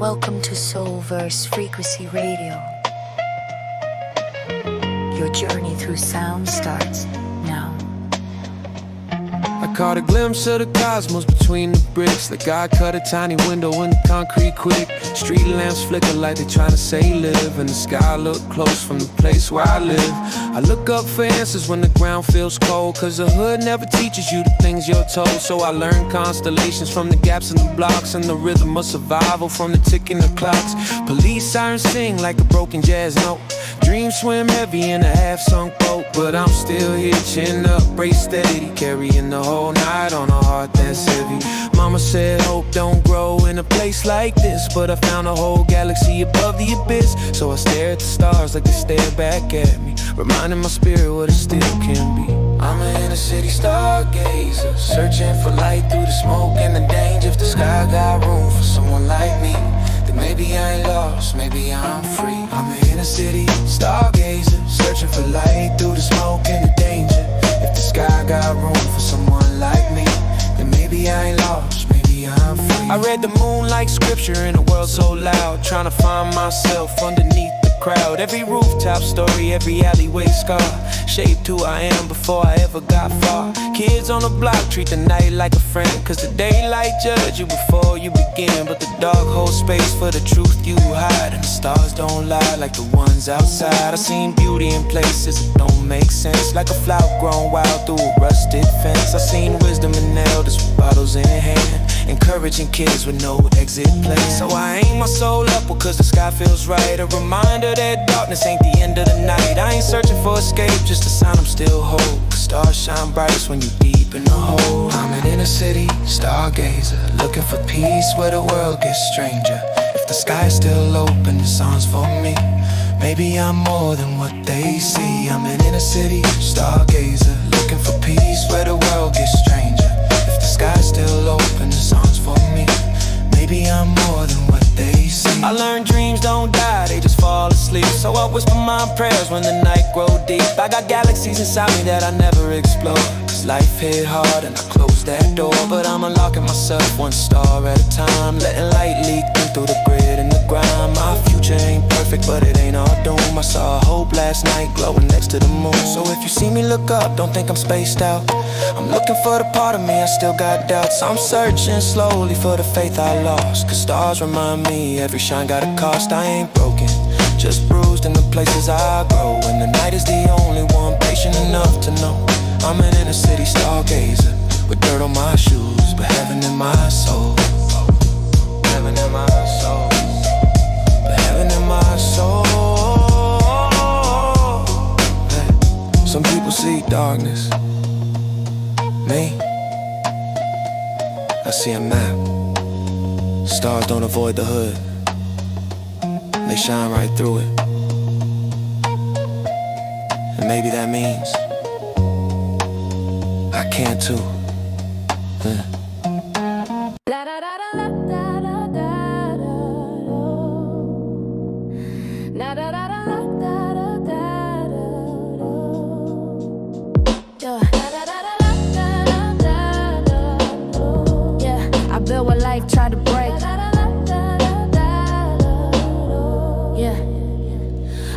Welcome to Soulverse Frequency Radio. Your journey through sound starts now. I caught a glimpse of the cosmos between the bricks. Like God cut a tiny window in the concrete quick. Street lamps flicker like they trying to say live. And the sky look close from the place where I live. I look up for answers when the ground feels cold, cause the hood never teaches you the things you're told. So I learned constellations from the gaps in the blocks, and the rhythm of survival from the ticking of clocks. Police sirens sing like a broken jazz note. Dreams swim heavy in a half-sunk boat, but I'm still here, chin up, brace steady, carrying the whole night on a heart that's heavy. Mama said hope don't grow in a place like this, but I found a whole galaxy above the abyss. So I stare at the stars like they stare back at me, reminding my spirit what it still can be. I'm an inner city stargazer, searching for light through the smoke and the danger. If the sky got room for someone like me, then maybe I ain't lost, maybe I'm free. I'm an inner city stargazer, searching for light through the smoke and the danger. If the sky got room for someone like me, then maybe I ain't lost, maybe I'm free. I read the moon like scripture in a world so loud, trying to find myself underneath the crowd. Every rooftop story, every alleyway scar, shaped who I am before I ever got far. Kids on the block treat the night like a friend, cause the daylight judge you before you begin. But the dark holds space for the truth you hide, and the stars don't lie like the ones outside. I seen beauty in places that don't make sense, like a flower grown wild through a rusted fence. I seen wisdom in elders with bottles in hand, encouraging kids with no exit plan. So I aim my soul upward cause the sky feels right, a reminder that darkness ain't the end of the night. I ain't searching for escape, just a sign I'm still whole. Stars shine brightest when you deep in the hole. I'm an inner city stargazer, looking for peace where the world gets stranger. If the sky's still open, the song's for me. Maybe I'm more than what they see. I'm an inner city stargazer, looking for peace where the world gets stranger. If the sky's still open, the song's for me. Maybe I'm more than what they see. I learned dreams don't die, they just fall asleep. So I whisper my prayers when the night grow deep. I got galaxies inside me that I never explored, cause life hit hard and I closed that door. But I'm unlocking myself one star at a time, letting light leak in through the grid and the grime. My future ain't perfect, but it ain't all doom. I saw hope last night glowing next to the moon. So if you see me look up, don't think I'm spaced out. I'm looking for the part of me I still got doubts. I'm searching slowly for the faith I lost, cause stars remind me every shine got a cost. I ain't broken, just bruised in the places I grow, and the night is the only one patient enough to know I'm an inner city stargazer, with dirt on my shoes, but heaven in my soul. Heaven in my soul. But heaven in my soul. Hey. Some people see darkness, me, I see a map. Stars don't avoid the hood, they shine right through it. And maybe that means I can too. I built what life tried to break.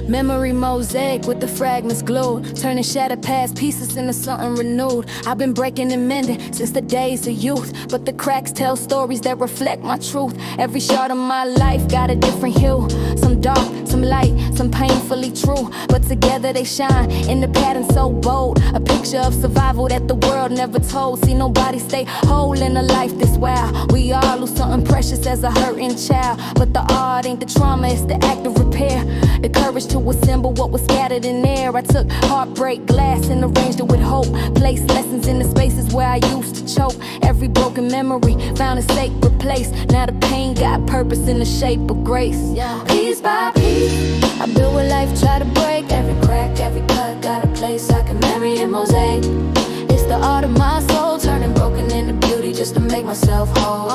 Memory mosaic with the fragments glued, turning shattered past pieces into something renewed. I've been breaking and mending since the days of youth, but the cracks tell stories that reflect my truth. Every shard of my life got a different hue, some dark, some light, some painfully true, but together they shine in the pattern so bold. A picture of survival that the world never told. See nobody stay whole in a life this wild. We all lose something precious as a hurting child, but the art ain't the trauma, it's the act of repair. The courage to assemble what was scattered in there. I took heartbreak glass and arranged it with hope. Placed lessons in the spaces where I used to choke. Every broken memory found a sacred place. Now the pain got purpose in the shape of grace. Piece by piece, I built what life tried to break. Every crack, every cut, got a place I can marry in mosaic. It's the art of my soul, turning broken into beauty just to make myself whole.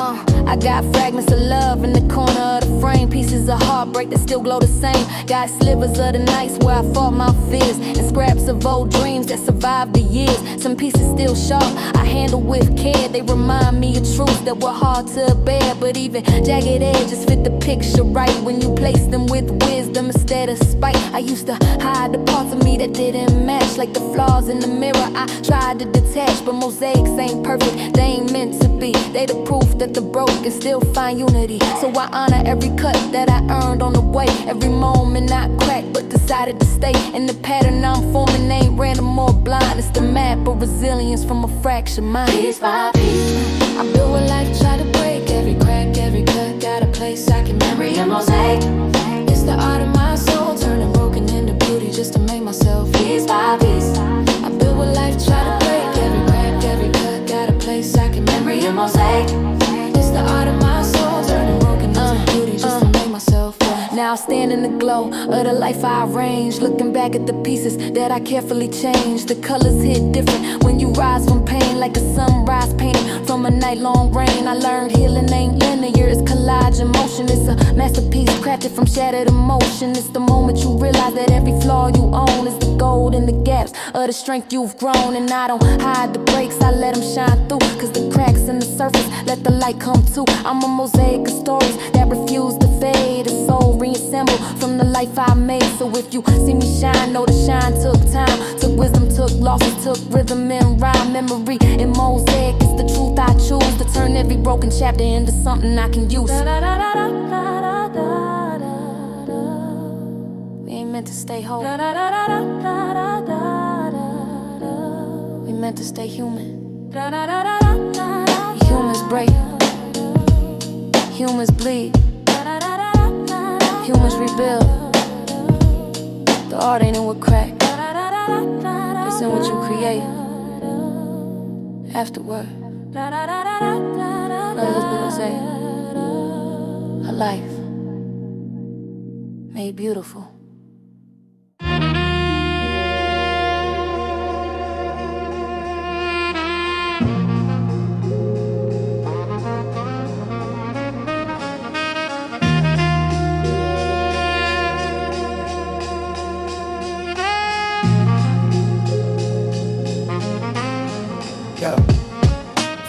I got fragments of love in the corner of the frame, pieces pieces of heartbreak that still glow the same. Got slivers of the nights where I fought my fears, and scraps of old dreams that survived the years. Some pieces still sharp, I handle with care. They remind me of truths that were hard to bear, but even jagged edges fit the picture right when you place them with wisdom instead of spite. I used to hide the parts of me that didn't match, like the flaws in the mirror I tried to detach. But mosaics ain't perfect, they ain't meant to be. They the proof that the broken still find unity. So I honor every cut that I earned on the way, every moment I cracked but decided to stay. And the pattern I'm forming ain't random or blind, it's the map of resilience from a fractured mind. Piece by piece, I build what life tried to break. Every crack, every cut, got a place I can memory a mosaic. It's the art of my soul, turning broken into beauty just to make myself piece by piece. I build what life tried to break. Every crack, every cut, got a place I can memory a mosaic. It's the art of my soul, turning broken into beauty just to make myself. Now I stand in the glow of the life I arranged, looking back at the pieces that I carefully changed. The colors hit different when you rise from pain, like a sunrise painted from a night-long rain. I learned healing ain't linear, it's collage in motion. It's a masterpiece crafted from shattered emotion. It's the moment you realize that every flaw you own is the gold in the gaps of the strength you've grown. And I don't hide the breaks, I let them shine through, cause the cracks in the surface let the light come too. I'm a mosaic of stories that refuse to fade, a soul reassembled from the life I made. So if you see me shine, know the shine took time, took wisdom, took losses, took rhythm and rhyme. Memory in mosaic is the truth I choose to turn every broken chapter into something I can use. We ain't meant to stay whole, we meant to stay human. Humans break, humans bleed, humans rebuild. The art ain't in what crack, it's in what you create afterward. Brothers, we gon' say a life made beautiful.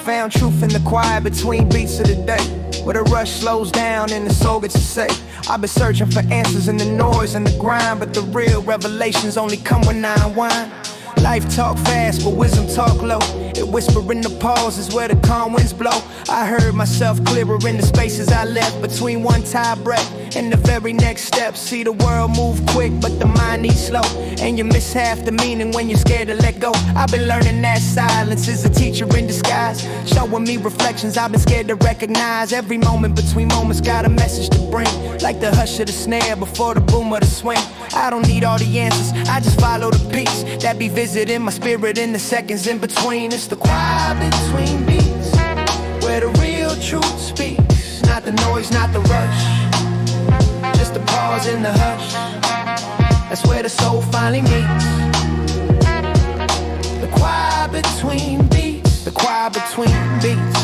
Found truth in the quiet between beats of the day, where the rush slows down and the soul gets to say. I've been searching for answers in the noise and the grind, but the real revelations only come when I unwind. Life talk fast, but wisdom talk low. It whisper in the pauses where the calm winds blow. I heard myself clearer in the spaces I left between one tie breath and the very next step. See the world move quick, but the mind needs slow, and you miss half the meaning when you're scared to let go. I've been learning that silence is a teacher in disguise, showing me reflections I've been scared to recognize. Every moment between moments got a message to bring, like the hush of the snare before the boom of the swing. I don't need all the answers, I just follow the beats that be visiting my spirit in the seconds in between. It's the quiet between beats where the real truth speaks, not the noise, not the rush, just the pause in the hush. That's where the soul finally meets. The quiet between beats, the quiet between beats.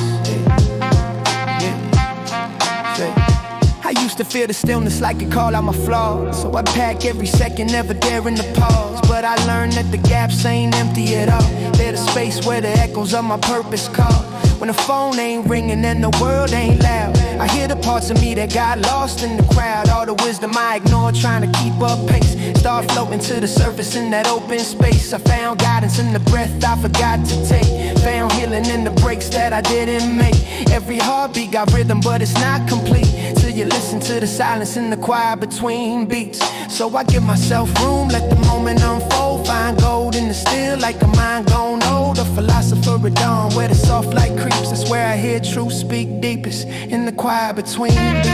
I used to feel the stillness like it called out my flaws, so I pack every second, never daring to pause. But I learned that the gaps ain't empty at all, they're the space where the echoes of my purpose call. When the phone ain't ringing and the world ain't loud, I hear the parts of me that got lost in the crowd. All the wisdom I ignored trying to keep up pace, start floating to the surface in that open space. I found guidance in the breath I forgot to take, found healing in the breaks that I didn't make. Every heartbeat got rhythm, but it's not complete till you listen to the silence in the quiet between beats. So I give myself room, let the moment unfold, find gold in the still like a mind gone old. A philosopher at dawn where the soft light creeps, that's where I hear truth speak deepest, in the quiet between beats.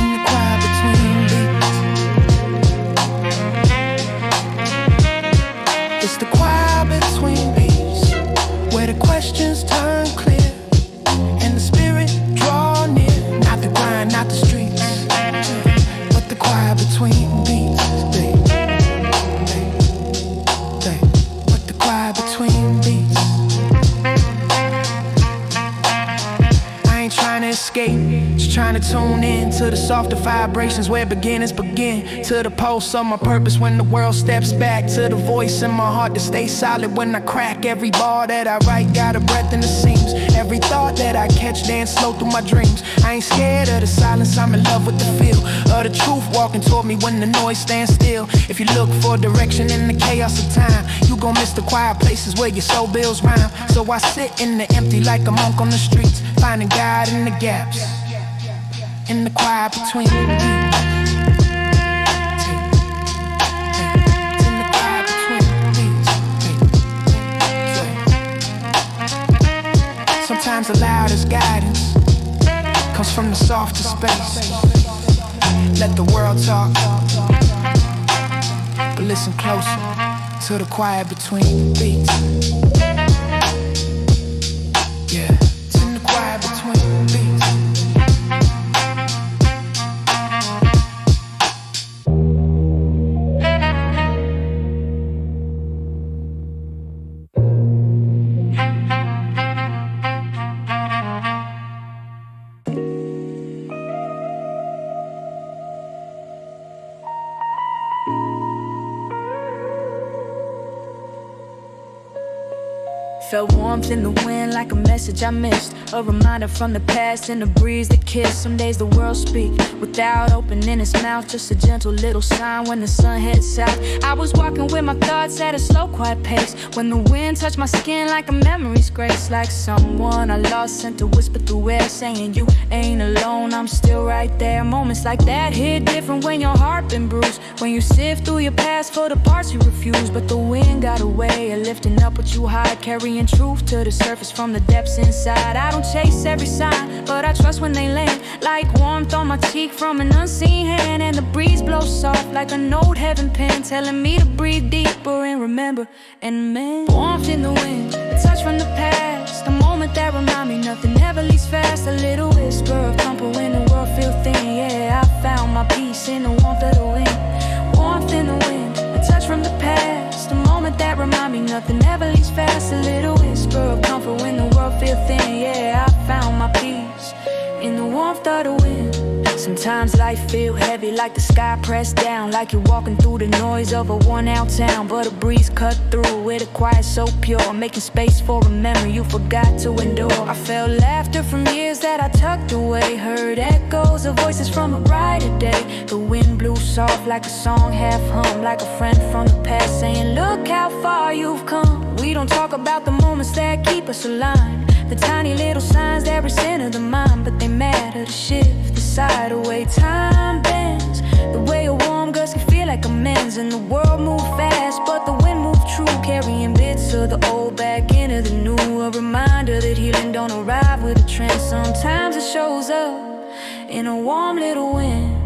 In the quiet between beats. It's the quiet between beats where the questions turn clear and the spirit draw near. Not the grind, not the streets, but the quiet between beats. But the quiet between beats. escape. Just trying to tune in to the softer vibrations where beginners begin. To the pulse of my purpose when the world steps back. To the voice in my heart to stay solid when I crack. Every bar that I write got a breath in the seams. Every thought that I catch dance slow through my dreams. I ain't scared of the silence, I'm in love with the feel of the truth walking toward me when the noise stands still. If you look for direction in the chaos of time, you gon' miss the quiet places where your soul builds rhyme. So I sit in the empty like a monk on the streets, finding God in the gaps, in the quiet between the beats. In the quiet between the beats. Sometimes the loudest guidance comes from the softest space. Let the world talk, but listen closer to the quiet between the beats. Yeah, it's in the quiet between the beats. Felt warmth in the wind like a message I missed. A reminder from the past in the breeze that kissed. Some days the world speak without opening its mouth. Just a gentle little sign when the sun heads south. I was walking with my thoughts at a slow, quiet pace. When the wind touched my skin like a memory's grace. Like someone I lost sent a whisper through air, saying you ain't alone, I'm still right there. Moments like that hit different when your heart been bruised. When you sift through your past for the parts you refuse. But the wind got a way of lifting up what you hide, carrying truth to the surface from the depths inside. I don't chase every sign, but I trust when they land. Like warmth on my cheek from an unseen hand. And the breeze blows soft like a note heaven pen, telling me to breathe deeper and remember and mend. Warmth in the wind, a touch from the past, a moment that remind me nothing ever leaves fast. A little whisper of comfort when the world feels thin. Yeah, I found my peace in the warmth of the wind. Warmth in the wind, a touch from the past, a moment that remind me nothing ever leaves fast. A little whisper of comfort when the world feels thin. Yeah, I found my peace in the warmth of the wind. Sometimes life feel heavy like the sky pressed down, like you're walking through the noise of a worn-out town. But a breeze cut through with a quiet so pure, making space for a memory you forgot to endure. I felt laughter from years that I tucked away, heard echoes of voices from a brighter day. The wind blew soft like a song half hummed, like a friend from the past saying look how far you've come. We don't talk about the moments that keep us aligned, the tiny little signs that recenter the mind, but they matter to shift the side away. Time bends, the way a warm gust can feel like amends. And the world moved fast, but the wind moved true, carrying bits of the old back into the new. A reminder that healing don't arrive with a trend. Sometimes it shows up in a warm little wind.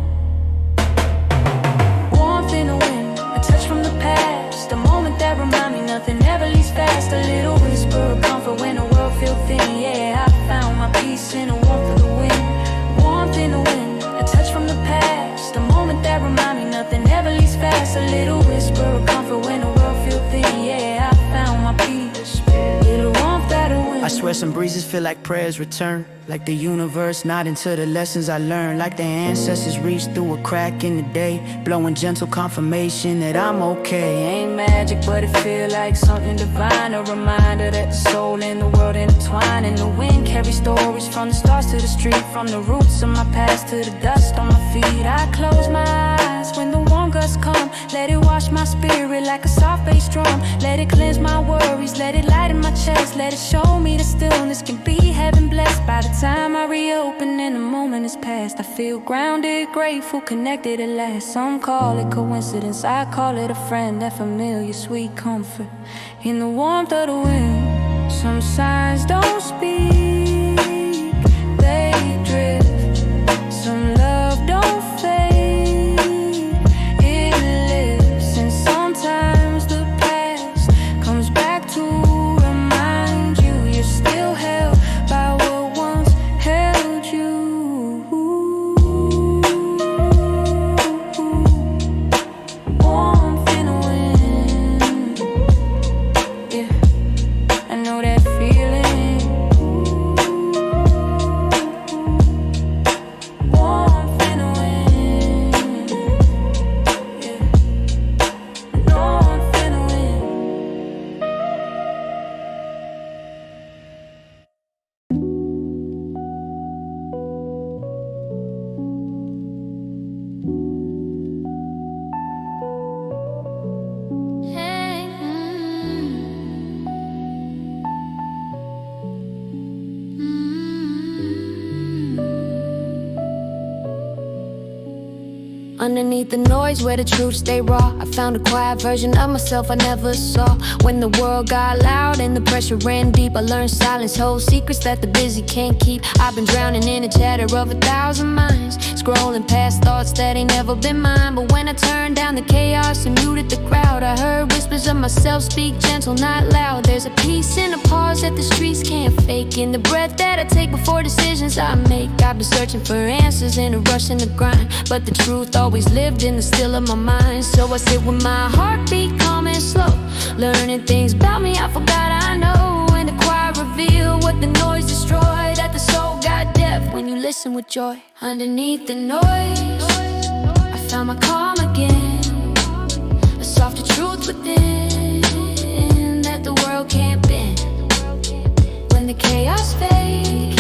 Warmth in the wind, a touch from the past, a moment that remind me nothing ever leaves fast. A little whisper of comfort when the world feels thin. Yeah, I found my peace in the warmth of the wind. Warmth in the wind, a touch from the past, a moment that remind me nothing ever leaves fast. A little whisper of comfort when the world feels thin. Yeah, I found my peace in the warmth of the wind. I swear some breezes feel like prayers return, like the universe nodding to the lessons I learned, like the ancestors reached through a crack in the day, blowing gentle confirmation that I'm okay. Ain't magic, but it feel like something divine, a reminder that the soul and the world intertwine. And the wind carries stories from the stars to the street, from the roots of my past to the dust on my feet. I close my eyes when the warm gusts come, let it wash my spirit like a soft bass drum. Let it cleanse my worries, let it lighten my chest, let it show me the stillness can be heaven blessed. By the time I reopen and the moment is past, I feel grounded, grateful, connected at last. Some call it coincidence, I call it a friend, that familiar sweet comfort in the warmth of the wind. Some signs don't speak, they drift. Some love don't fade, it lives. And sometimes the past comes back to remind you you're still held by what once held you. Warmth in the wind, yeah, I know that feeling. Underneath the noise where the truth stay raw, I found a quiet version of myself I never saw. When the world got loud and the pressure ran deep, I learned silence holds secrets that the busy can't keep. I've been drowning in the chatter of 1,000 minds, scrolling past thoughts that ain't never been mine. But when I turned down the chaos and muted the crowd, I heard whispers of myself speak gentle, not loud. There's a peace in the pause that the streets can't fake, in the breath that I take before decisions I make. I've been searching for answers in a rush in the grind, but the truth always lived in the still of my mind. So I sit with my heartbeat calm and slow, learning things about me I forgot I know. And the quiet reveal what the noise destroyed, that the soul got depth when you listen with joy. Underneath the noise, I found my calm again, a softer truth within that the world can't bend. When the chaos fades,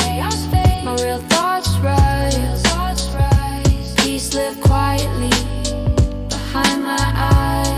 my real thoughts rise. Peace live quietly behind my eyes.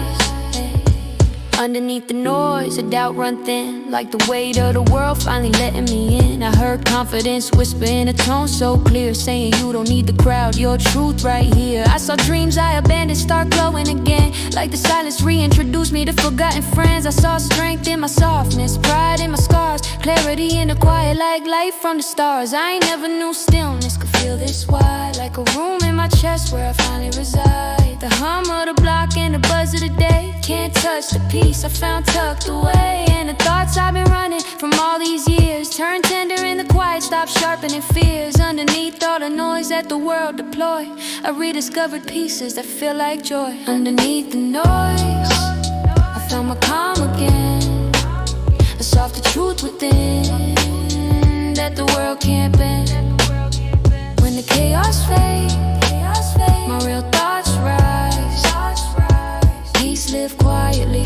Underneath the noise, a doubt run thin, like the weight of the world finally letting me in. I heard confidence whisper in a tone so clear, saying you don't need the crowd, your truth right here. I saw dreams I abandoned start glowing again, like the silence reintroduced me to forgotten friends. I saw strength in my softness, pride in my scars, clarity in the quiet like light from the stars. I ain't never knew stillness could feel this wide, like a room in my chest where I finally reside. The hum of the block and the buzz of the day can't touch the peace I found tucked away. And the thoughts I've been running from all these years turn tender in the quiet, stop sharpening fears. Underneath all the noise that the world deploy, I rediscovered pieces that feel like joy. Underneath the noise, I found my calm again, a softer truth within that the world can't bend. When the chaos fades, my real thoughts rise. Peace live quietly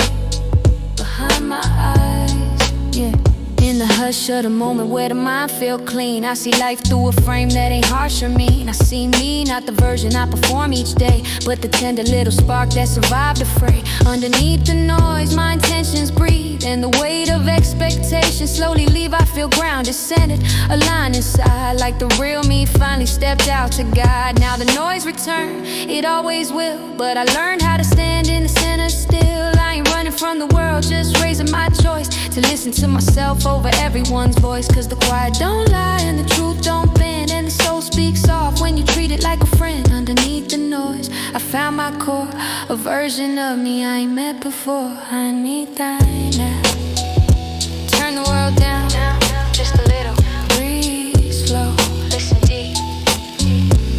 behind my eyes. Yeah. In the hush of the moment where the mind feel clean, I see life through a frame that ain't harsh or mean. I see me, not the version I perform each day, but the tender little spark that survived the fray. Underneath the noise, my intentions breathe, and the weight of expectation slowly leave. I feel grounded, centered, aligned inside, like the real me finally stepped out to God. Now the noise return, it always will, but I learned how to stand in the center still. I ain't running from the world, just raising my choice to listen to myself over everyone's voice. Cause the quiet don't lie and the truth don't bend, and the soul speaks soft when you treat it like a friend. Underneath the noise, I found my core, a version of me I ain't met before. I need that now. Turn the world down, just a little. Breathe slow, listen deep,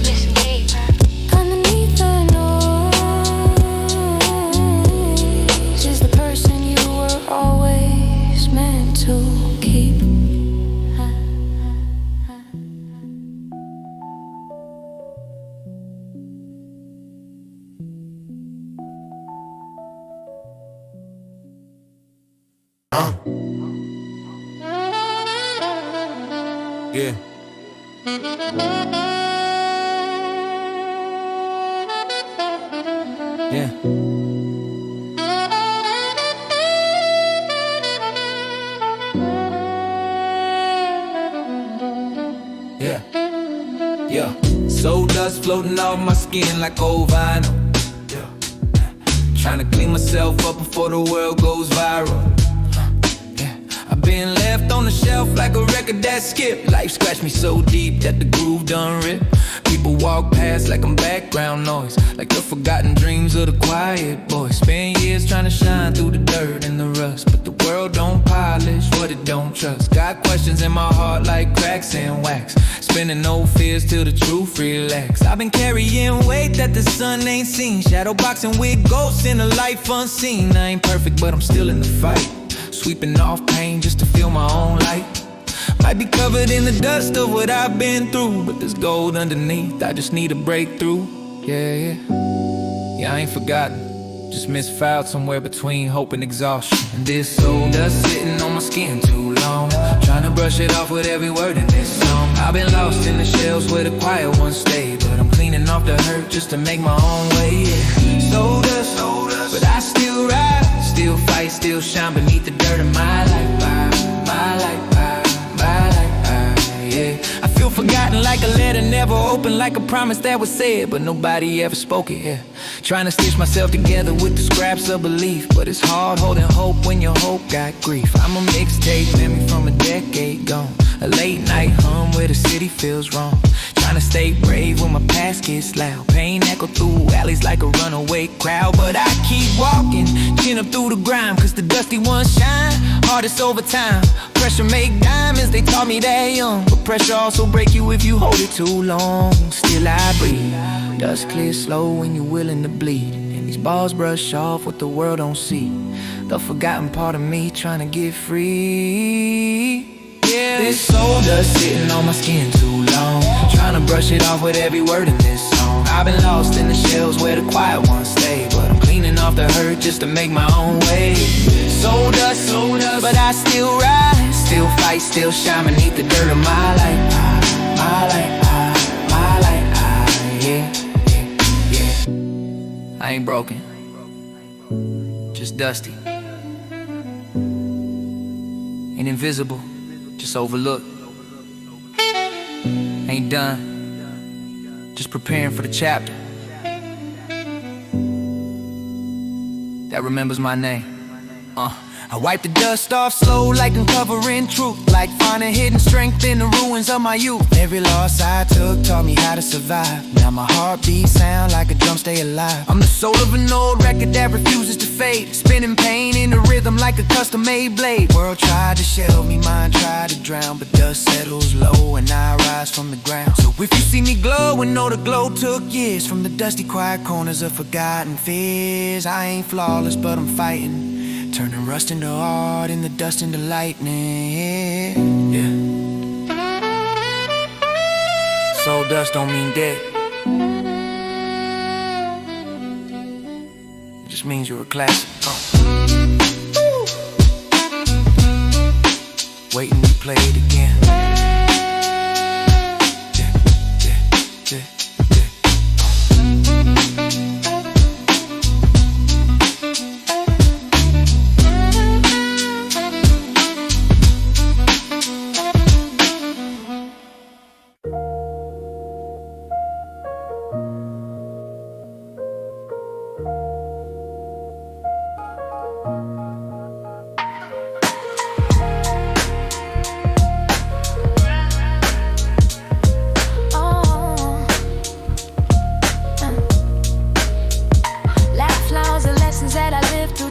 listen deeper. Underneath the noise is the person you were always meant to keep. Yeah. Yeah. Yeah. Yeah. Soul dust floating off my skin like old vinyl. Yeah. Trying to clean myself up before the world goes viral. Been left on the shelf like a record that skipped. Life scratched me so deep that the groove done ripped. People walk past like I'm background noise, like the forgotten dreams of the quiet boy. Spend years trying to shine through the dirt and the rust, but the world don't polish what it don't trust. Got questions in my heart like cracks in wax, spinning no fears till the truth relax. I've been carrying weight that the sun ain't seen, shadow boxing with ghosts in a life unseen. I ain't perfect but I'm still in the fight, sweeping off pain just to feel my own light. Might be covered in the dust of what I've been through, but there's gold underneath, I just need a breakthrough. Yeah, I ain't forgotten, just misfiled somewhere between hope and exhaustion. And this soul dust sitting on my skin too long, trying to brush it off with every word in this song. I've been lost in the shells where the quiet ones stay, but I'm cleaning off the hurt just to make my own way. Yeah. Soul dust, but I still rise, still fight, still shine beneath the dirt of my life. My life, yeah. yeah. I feel forgotten like a letter never opened, like a promise that was said, but nobody ever spoke it, yeah. Trying to stitch myself together with the scraps of belief, but it's hard holding hope when your hope got grief. I'm a mixtape memory from a decade gone, a late night hum where the city feels wrong. Trying to stay brave when my past gets loud. Pain echo through alleys like a runaway crowd, but I keep walking, chin up through the grime, cause the dusty ones shine hardest over time. Pressure make diamonds, they taught me that young, but pressure also break you if you hold it too long. Still I breathe, dust clear slow when you're willing to bleed, and these bars brush off what the world don't see. The forgotten part of me trying to get free. Yeah, this soul dust sitting on my skin too long, trying to brush it off with every word in this song. I've been lost in the shells where the quiet ones stay, but I'm cleaning off the hurt just to make my own way. Soul dust, but I still rise, still fight, still shine beneath the dirt of my life. My life, my life, yeah, yeah, yeah. I ain't broken, just dusty. Ain't invisible, just overlooked. Ain't done, just preparing for the chapter that remembers my name. I wipe the dust off slow like uncovering truth, like finding hidden strength in the ruins of my youth. Every loss I took taught me how to survive. Now my heartbeat sound like a drum stay alive. I'm the soul of an old record that refuses to fade, spinning pain in the rhythm like a custom-made blade. World tried to shelve me, mind tried to drown, but dust settles low and I rise from the ground. So if you see me glow and know the glow took years, from the dusty quiet corners of forgotten fears, I ain't flawless but I'm fighting, turning rust into art, in the dust into lightning, yeah. Soul dust don't mean dead, it just means you're a classic. Waiting to play it again.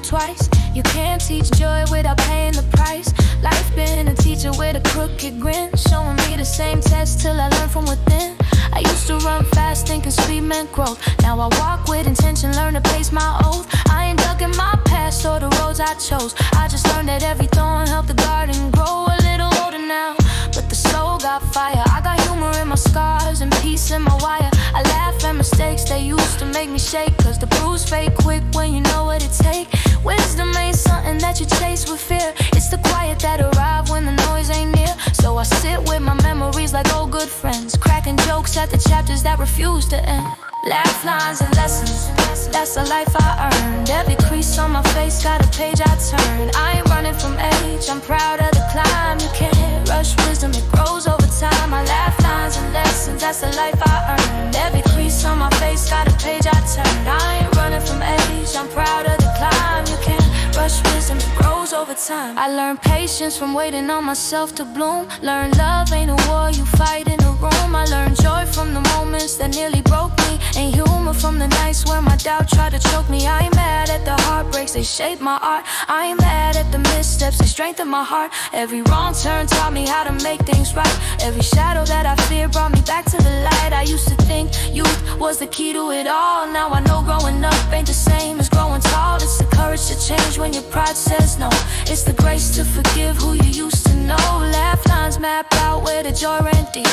Twice. You can't teach joy without paying the price. Life been a teacher with a crooked grin, showing me the same test till I learn from within. I used to run fast thinking speed meant growth. Now I walk with intention, learn to pace my oath. I ain't dug in my past or the roads I chose. I just learned that every thorn helped the garden grow. A little older now, but the soul got fire. I got humor in my scars and peace in my wire. I laugh at mistakes they used to make me shake, cause the bruise fade quick when you know what it take. Wisdom ain't something that you chase with fear, it's the quiet that arrives when the noise ain't near. So I sit with my memories like old good friends, cracking jokes at the chapters that refuse to end. Laugh lines and lessons, that's the life I earned. Every crease on my face got a page I turned. I ain't running from age, I'm proud of the climb. You can't rush wisdom, it grows over time. My laugh lines and lessons, that's the life I earned. Every crease on my face got a page I turned. I ain't running from age, I'm proud of the climb. You can't rush wisdom, it grows over time. I learned patience from waiting on myself to bloom. Learned love ain't a war you fight in a room. I learned joy from the moments that nearly broke me, and humor from the nights where my doubt tried to choke me. I ain't mad at the heartbreaks, they shaped my art. I ain't mad at the missteps, they strengthened my heart. Every wrong turn taught me how to make things right. Every shadow that I feared brought me back to the light. I used to think youth was the key to it all. Now I know growing up ain't the same as growing tall. It's the courage to change when your pride says no. It's the grace to forgive who you used to know. Laugh lines map out where the joy ran deep,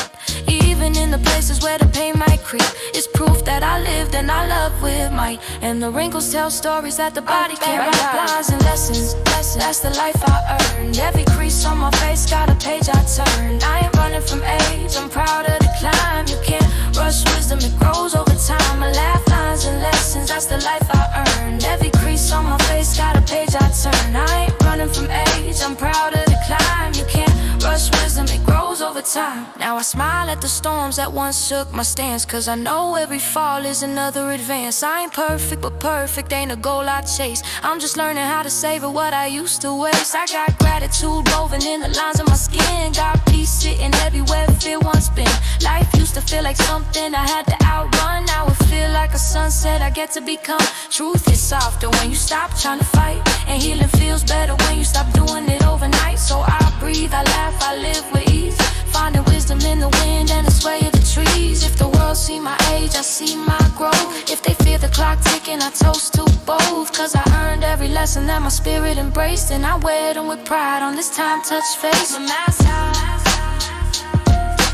even in the places where the pain might creep. It's proof that I lived and I love with might, and the wrinkles tell stories that the body can't write. Lines and lessons, that's the life I earned. Every crease on my face got a page I turned. I ain't running from age, I'm proud of the climb. You can't rush wisdom, it grows over time. My laugh lines and lessons, that's the life I earned. Every crease on my face got a page I turned. I ain't running from age, I'm proud of the climb. You can't rush wisdom, it grows over time. Now I I smile at the storms that once shook my stance, cause I know every fall is another advance. I ain't perfect, but perfect ain't a goal I chase. I'm just learning how to savor what I used to waste. I got gratitude woven in the lines of my skin, got peace sitting everywhere fear once been. Life used to feel like something I had to outrun. Now it feel like a sunset I get to become. Truth is softer when you stop trying to fight, and healing feels better when you stop doing it overnight. So I breathe, I laugh, I live with ease, finding wisdom in the wind and the sway of the trees. If the world see my age, I see my growth. If they feel the clock ticking, I toast to both, cause I earned every lesson that my spirit embraced, and I wear them with pride on this time-touched face. My mask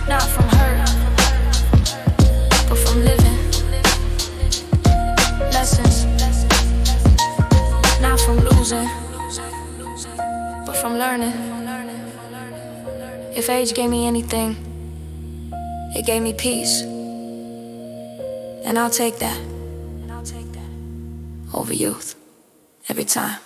not from hurt, but from living. Lessons, not from losing, but from learning. If age gave me anything, it gave me peace, and I'll take that over youth every time.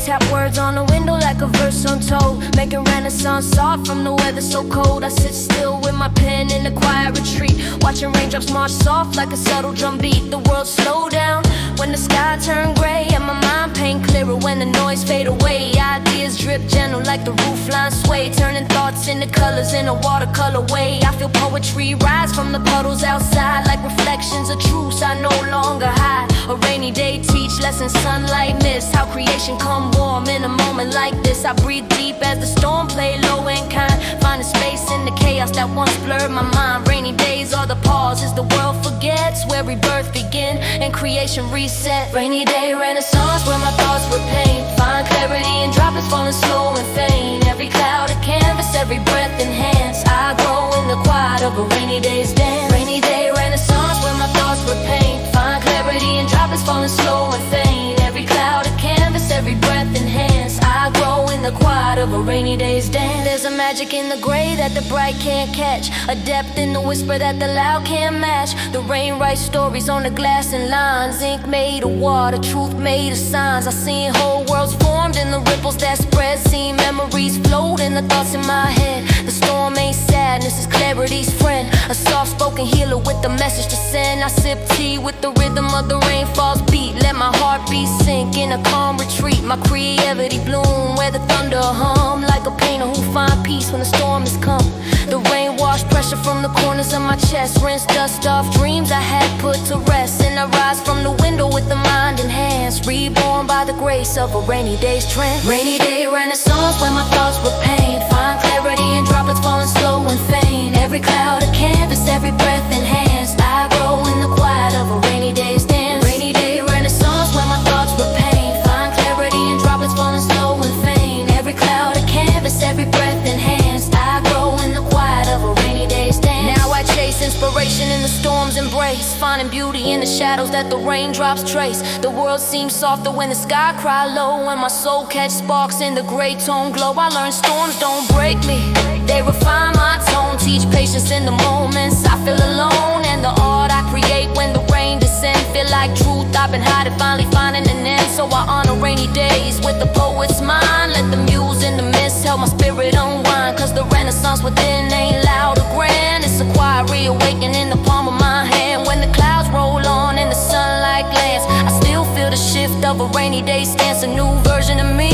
Tap words on the window like a verse untold, making renaissance soft from the weather so cold. I sit still with my pen in a quiet retreat, watching raindrops march soft like a subtle drum beat. The world slow down when the sky turn gray, and my mind paint clearer when the noise fade away. Ideas drip gentle like the roofline sway, turning thoughts into colors in a watercolor way. I feel poetry rise from the puddles outside like reflections of truths I no longer hide. A rainy day teach lessons sunlight miss, how creation come warm in a moment like this. I breathe deep as the storm play low and kind, finding space in the chaos that once blurred my mind. Rainy days are the pauses the world forgets, where rebirth begin and creation reset. Rainy day renaissance where my thoughts were pain, find clarity in droplets falling slow and faint. Every cloud a canvas, every breath enhance. I grow in the quiet of a rainy day's dance. Rainy day renaissance where my thoughts were pain, find clarity in droplets falling slow and faint. Every cloud a canvas, every breath enhance. I grow in the quiet of a rainy day's dance. There's a magic in the gray that the bright can't catch, a depth in the whisper that the loud can't match. The rain writes stories on the glass and lines, ink made of water, truth made of signs. I seen whole worlds formed in the ripples that spread, seen memories float in the thoughts in my head. The storm ain't sadness, it's clarity's friend, a soft-spoken healer with a message to send. I sip tea with the rhythm of the rainfall's beat, let my heartbeat sink in a calm retreat. My creativity bloom where the thunder hum, like a painter who find peace when the storm has come. The rain washed pressure from the corners of my chest, rinse dust off dreams I had put to rest, and I rise from the window with the mind in hands, reborn by the grace of a rainy day's trance. Rainy day renaissance where my thoughts were pain, find clarity in droplets falling slow and faint. Every cloud a canvas, every breath enhanced. I grow in the quiet of a rainy day's dance. Rainy day renaissance where my thoughts were pain, find clarity in droplets falling slow and faint. Every cloud a canvas, every breath enhanced. I grow in the quiet of a rainy day's dance. Now I chase inspiration in the storm's embrace, finding beauty in the shadows that the raindrops trace. The world seems softer when the sky cry low, and my soul catch sparks in the gray tone glow. I learn storms don't break me, they refine my tone, teach patience in the moments I feel alone, and the art I create when the rain descends feel like truth I've been hiding, finally finding an end. So I honor rainy days with the poet's mind, let the muse in the mist help my spirit unwind, cause the renaissance within ain't loud or grand, it's a quiet reawakening in the palm of my hand. When the clouds roll on and the sunlight glance, I still feel the shift of a rainy day stance, a new version of me,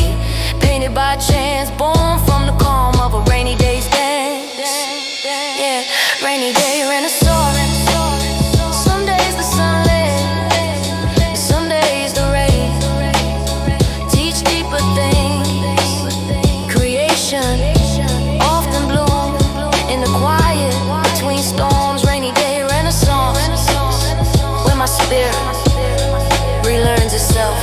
painted by chance, born from the calm of a rainy day's dance. Yeah, rainy day renaissance. Some days the sun lit, some days the rain teach deeper things. Creation often bloom in the quiet between storms. Rainy day renaissance where my spirit relearns itself.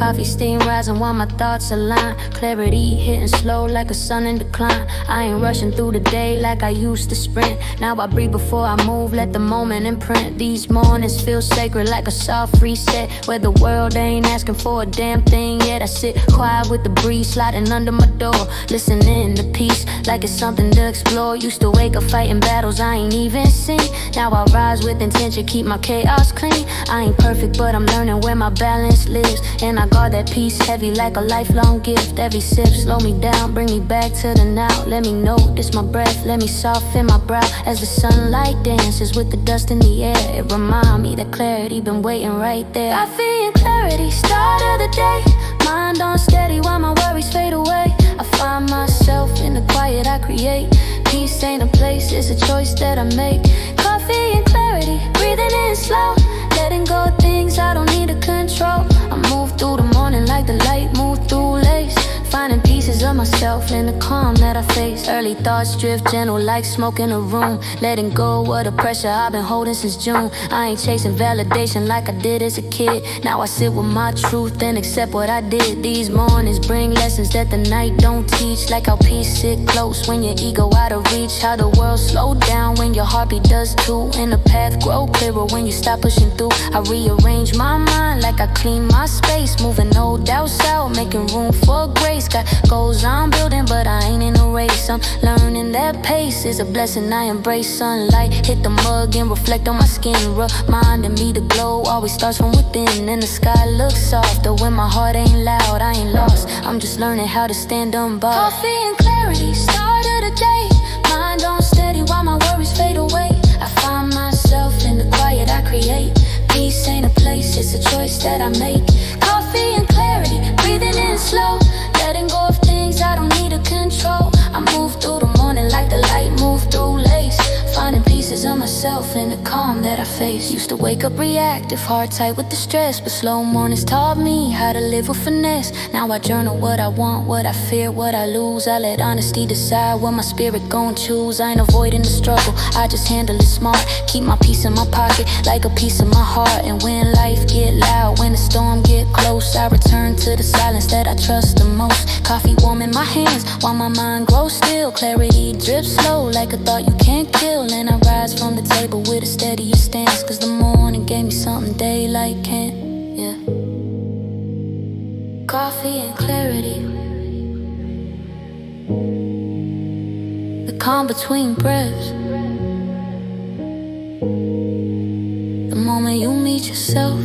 Coffee steam rising while my thoughts align. Clarity hitting slow like a sun in decline. I ain't rushing through the day like I used to sprint. Now I breathe before I move, let the moment imprint. These mornings feel sacred like a soft reset, where the world ain't asking for a damn thing yet. I sit quiet with the breeze sliding under my door, listening to peace like it's something to explore. Used to wake up fighting battles I ain't even seen. Now I rise with intention, keep my chaos clean. I ain't perfect, but I'm learning where my balance lives, and I guard that peace heavy like a lifelong gift. Every sip slow me down, bring me back to the now. Let me know this my breath, let me soften my brow as the sunlight dances with the dust in the air. It remind me that clarity been waiting right there. Coffee and clarity, start of the day. Mind on steady while my worries fade away. I find myself in the quiet I create. Peace ain't a place, it's a choice that I make. Coffee and clarity, breathing in slow, letting go of things I don't need to control. I move through the morning like the light move through lace, finding pieces of myself in the calm that I face. Early thoughts drift gentle like smoke in a room, letting go of the pressure I've been holding since June. I ain't chasing validation like I did as a kid. Now I sit with my truth and accept what I did. These mornings bring lessons that the night don't teach, like how peace sit close when your ego out of reach, how the world slow down when your heartbeat does too, and the path grow clearer when you stop pushing through. I rearrange my mind like I clean my space, moving old doubts out, making room for grace. Got goals I'm building, but I ain't in a race. I'm learning that pace is a blessing I embrace. Sunlight hit the mug and reflect on my skin, reminding me the glow always starts from within. And the sky looks softer when my heart ain't loud. I ain't lost, I'm just learning how to stand unbothered. Coffee and clarity, start of the day. Mind on steady while my worries fade away. I find myself in the quiet I create. Peace ain't a place, it's a choice that I make. Coffee and clarity, breathing in slow, letting go of things I don't need to control. I move through the morning like the light move through lace, finding pieces of myself in the calm that I face. Used to wake up reactive, heart tight with the stress, but slow mornings taught me how to live with finesse. Now I journal what I want, what I fear, what I lose. I let honesty decide what my spirit gon' choose. I ain't avoiding the struggle, I just handle it smart. Keep my peace in my pocket like a piece of my heart. And when life get loud, when the storm get close, I return to the silence that I trust the most. Coffee warm in my hands while my mind grows still. Clarity drips slow like a thought you can't kill. And I rise from the table with a steadier stance, cause the morning gave me something daylight can't. Yeah. Coffee and clarity, the calm between breaths, the moment you meet yourself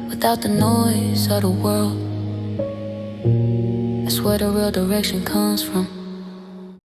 without the noise of the world. That's where the real direction comes from.